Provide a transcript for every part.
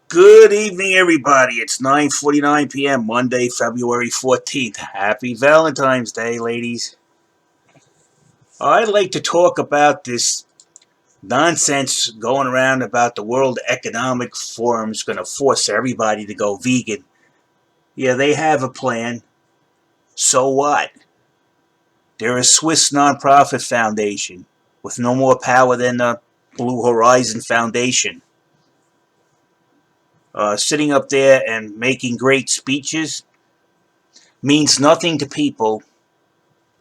Good evening, everybody. It's 9:49 p.m. Monday, February 14th. Happy Valentine's Day, ladies. I'd like to talk about this nonsense going around about the World Economic Forum's going to force everybody to go vegan. Yeah, they have a plan. So what? They're a Swiss nonprofit foundation with no more power than the Blue Horizon Foundation. Sitting up there and making great speeches means nothing to people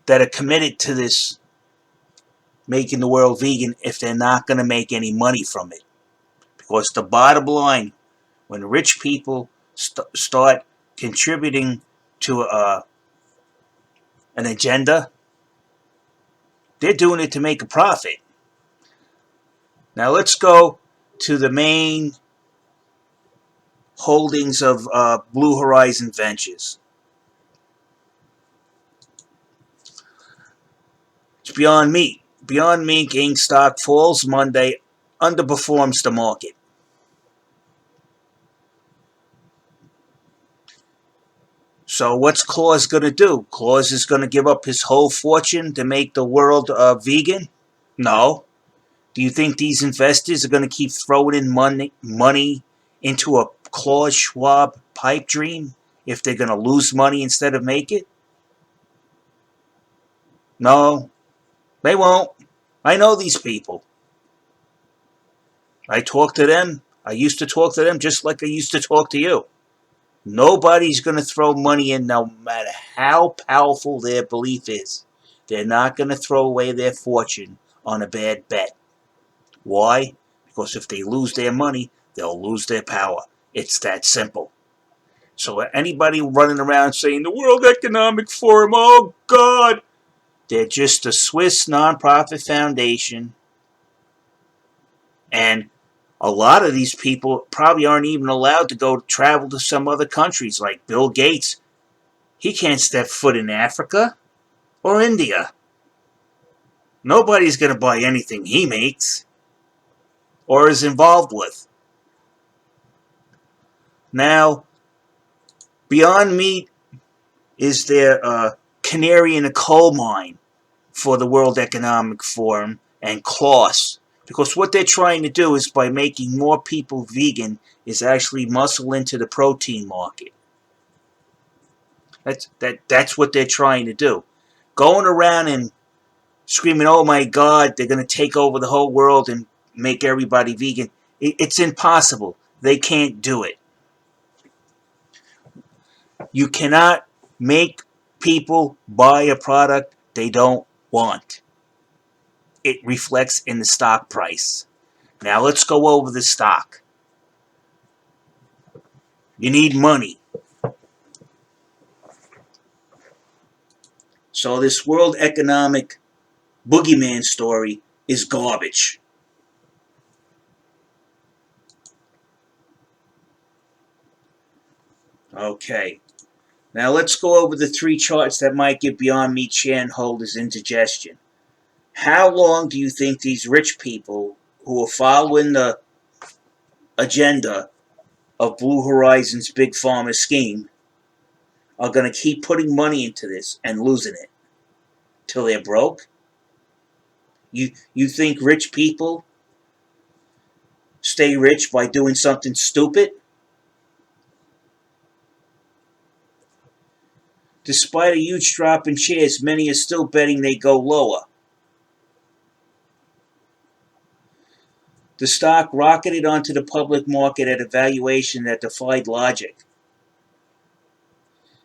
that are committed to this making the world vegan if they're not going to make any money from it. Because the bottom line, when rich people start contributing to an agenda, they're doing it to make a profit. Now let's go to the main holdings of Blue Horizon Ventures. It's Beyond Meat. Beyond Meat Inc. stock falls Monday, underperforms the market. So what's Claus going to do? Claus is going to give up his whole fortune to make the world vegan? No. Do you think these investors are going to keep throwing in money into a Klaus Schwab pipe dream if they're going to lose money instead of make it? No, they won't. I know these people. I talk to them. I used to talk to them just like I used to talk to you. Nobody's going to throw money in no matter how powerful their belief is. They're not going to throw away their fortune on a bad bet. Why? Because if they lose their money, they'll lose their power. It's that simple. So anybody running around saying the World Economic Forum, oh God, they're just a Swiss nonprofit foundation. And a lot of these people probably aren't even allowed to go travel to some other countries, like Bill Gates. He can't step foot in Africa or India. Nobody's going to buy anything he makes or is involved with. Now, Beyond Meat is their canary in a coal mine for the World Economic Forum and Klaus. Because what they're trying to do is by making more people vegan is actually muscle into the protein market. That's what they're trying to do. Going around and screaming, oh my God, they're going to take over the whole world and make everybody vegan. It's impossible. They can't do it. You cannot make people buy a product they don't want. It reflects in the stock price. Now let's go over the stock. You need money. So this World Economic boogeyman story is garbage. Okay. Now let's go over the three charts that might give Beyond Meat shareholders indigestion. How long do you think these rich people who are following the agenda of Blue Horizon's Big Pharma scheme are going to keep putting money into this and losing it till they're broke? You think rich people stay rich by doing something stupid? Despite a huge drop in shares, many are still betting they go lower. The stock rocketed onto the public market at a valuation that defied logic.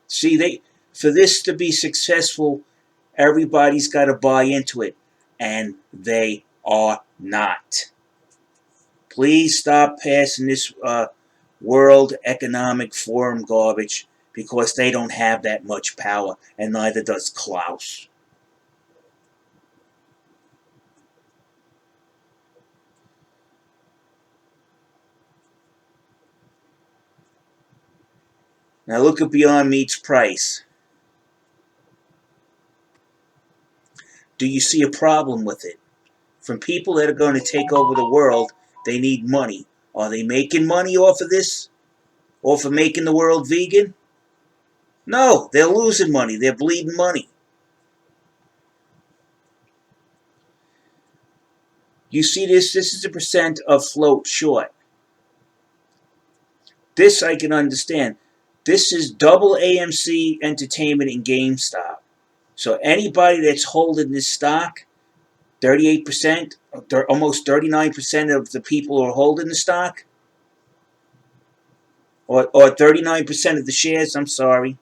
See, for this to be successful, everybody's got to buy into it, and they are not. Please stop passing this World Economic Forum garbage because they don't have that much power, and neither does Klaus. Now look at Beyond Meat's price. Do you see a problem with it? From people that are going to take over the world, they need money. Are they making money off of this? Off of making the world vegan? No, they're losing money. They're bleeding money. You see this? This is a percent of float short. This I can understand. This is double AMC Entertainment and GameStop. So anybody that's holding this stock, 38%, almost 39% of the people who are holding the stock, or 39% of the shares, I'm sorry,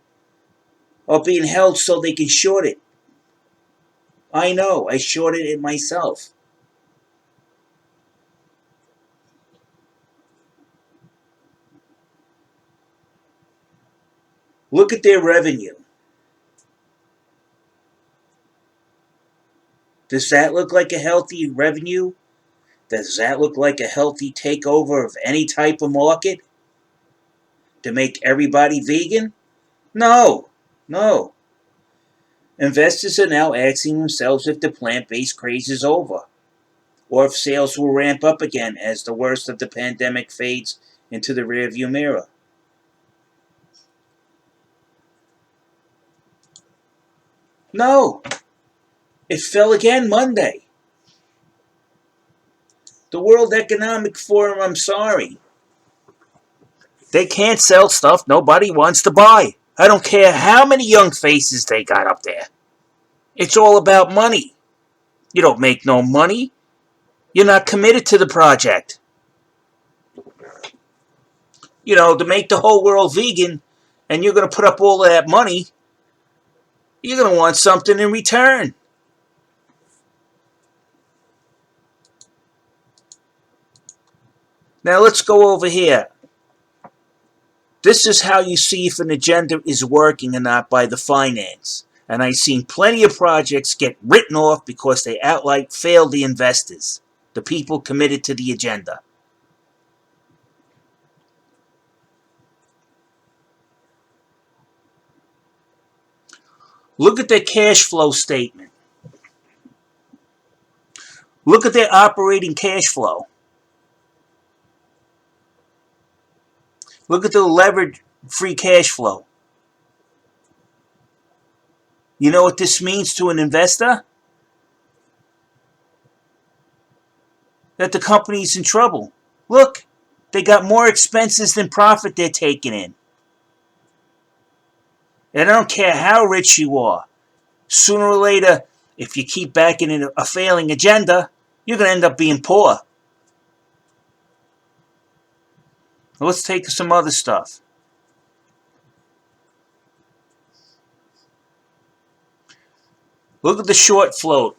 are being held so they can short it. I know, I shorted it myself. Look at their revenue. Does that look like a healthy revenue? Does that look like a healthy takeover of any type of market to make everybody vegan? No, no. Investors are now asking themselves if the plant-based craze is over, or if sales will ramp up again as the worst of the pandemic fades into the rearview mirror. No, it fell again Monday. The World Economic Forum, I'm sorry. They can't sell stuff nobody wants to buy. I don't care how many young faces they got up there. It's all about money. You don't make no money. You're not committed to the project. You know, to make the whole world vegan, and you're going to put up all of that money, you're going to want something in return. Now let's go over here. This is how you see if an agenda is working or not by the finance. And I've seen plenty of projects get written off because they outright failed the investors, the people committed to the agenda. Look at their cash flow statement. Look at their operating cash flow. Look at the levered free cash flow. You know what this means to an investor? That the company's in trouble. Look, they got more expenses than profit they're taking in. And I don't care how rich you are. Sooner or later, if you keep backing in a failing agenda, you're going to end up being poor. Let's take some other stuff. Look at the short float.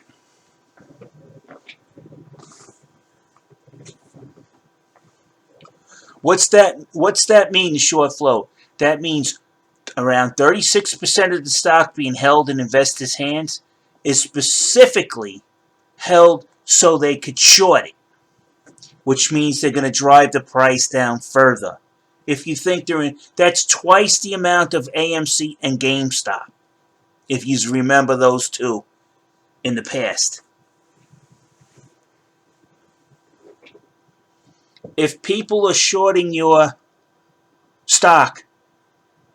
What's that mean, short float? That means around 36% of the stock being held in investors' hands is specifically held so they could short it, which means they're going to drive the price down further. If you think that's twice the amount of AMC and GameStop, if you remember those two in the past. If people are shorting your stock,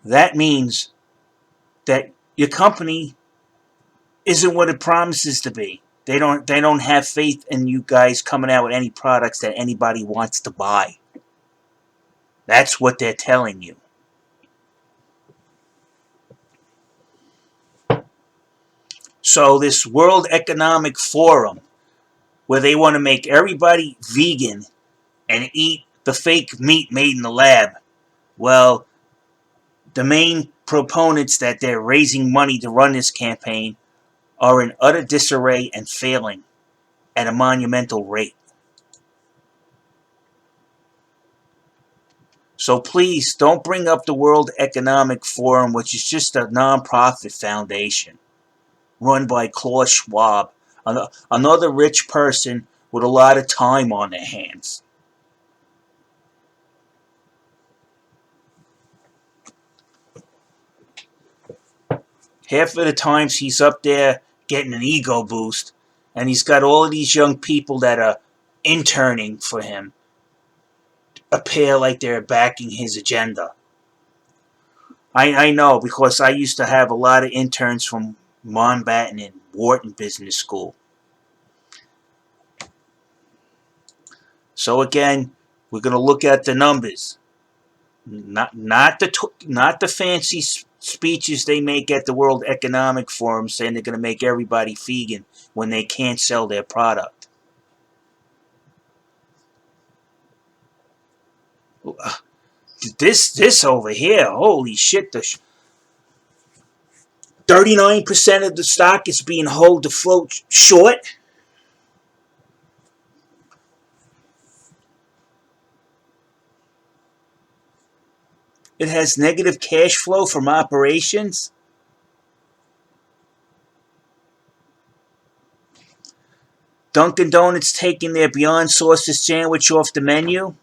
that means that your company isn't what it promises to be. They don't have faith in you guys coming out with any products that anybody wants to buy. That's what they're telling you. So this World Economic Forum, where they want to make everybody vegan and eat the fake meat made in the lab, well, the main proponents that they're raising money to run this campaign are in utter disarray and failing at a monumental rate. So please don't bring up the World Economic Forum, which is just a non-profit foundation run by Klaus Schwab, another rich person with a lot of time on their hands. Half of the times he's up there getting an ego boost, and he's got all of these young people that are interning for him. appear like they're backing his agenda. I know, because I used to have a lot of interns from Mountbatten and Wharton Business School. So again, we're going to look at the numbers, not the fancy speeches they make at the World Economic Forum saying they're going to make everybody vegan when they can't sell their product. This over here, holy shit! 39% of the stock is being held to float short. It has negative cash flow from operations. Dunkin' Donuts taking their Beyond Sausage sandwich off the menu.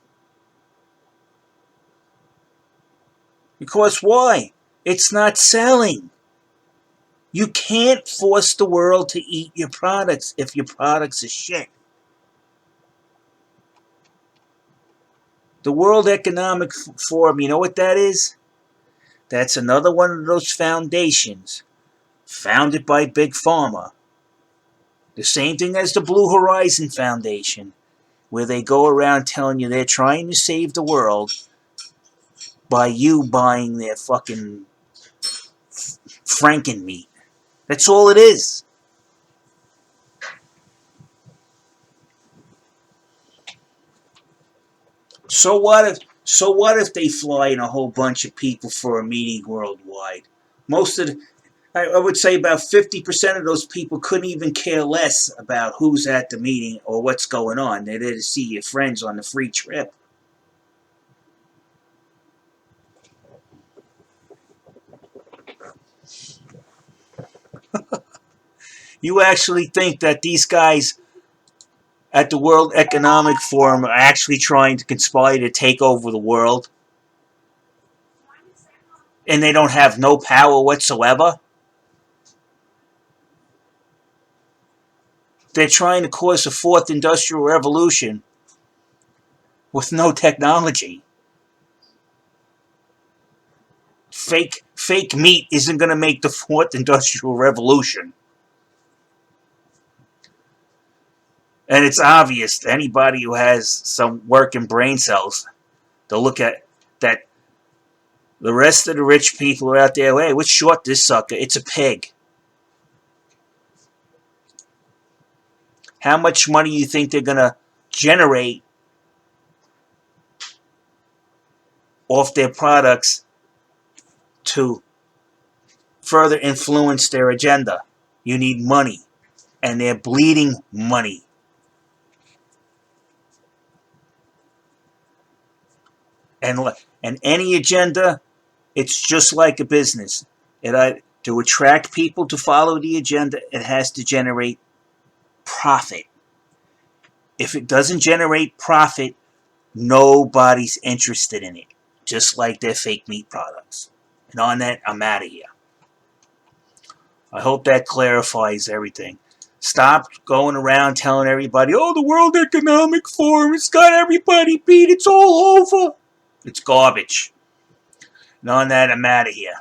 Because why? It's not selling. You can't force the world to eat your products if your products are shit. The World Economic Forum, you know what that is? That's another one of those foundations founded by Big Pharma. The same thing as the Blue Horizon Foundation, where they go around telling you they're trying to save the world by you buying their fucking Franken meat. That's all it is. So what if they fly in a whole bunch of people for a meeting worldwide? Most of the, I would say about 50% of those people couldn't even care less about who's at the meeting or what's going on. They're there to see your friends on the free trip. You actually think that these guys at the World Economic Forum are actually trying to conspire to take over the world? And they don't have no power whatsoever? They're trying to cause a fourth industrial revolution with no technology. Fake meat isn't going to make the fourth industrial revolution. And it's obvious to anybody who has some working brain cells to look at that the rest of the rich people are out there, hey, let's short this sucker. It's a pig. How much money do you think they're going to generate off their products to further influence their agenda? You need money. And they're bleeding money. And any agenda, it's just like a business. To attract people to follow the agenda, it has to generate profit. If it doesn't generate profit, nobody's interested in it. Just like their fake meat products. And on that, I'm out of here. I hope that clarifies everything. Stop going around telling everybody, oh, the World Economic Forum, it's got everybody beat, it's all over. It's garbage. And on that, I'm out of here.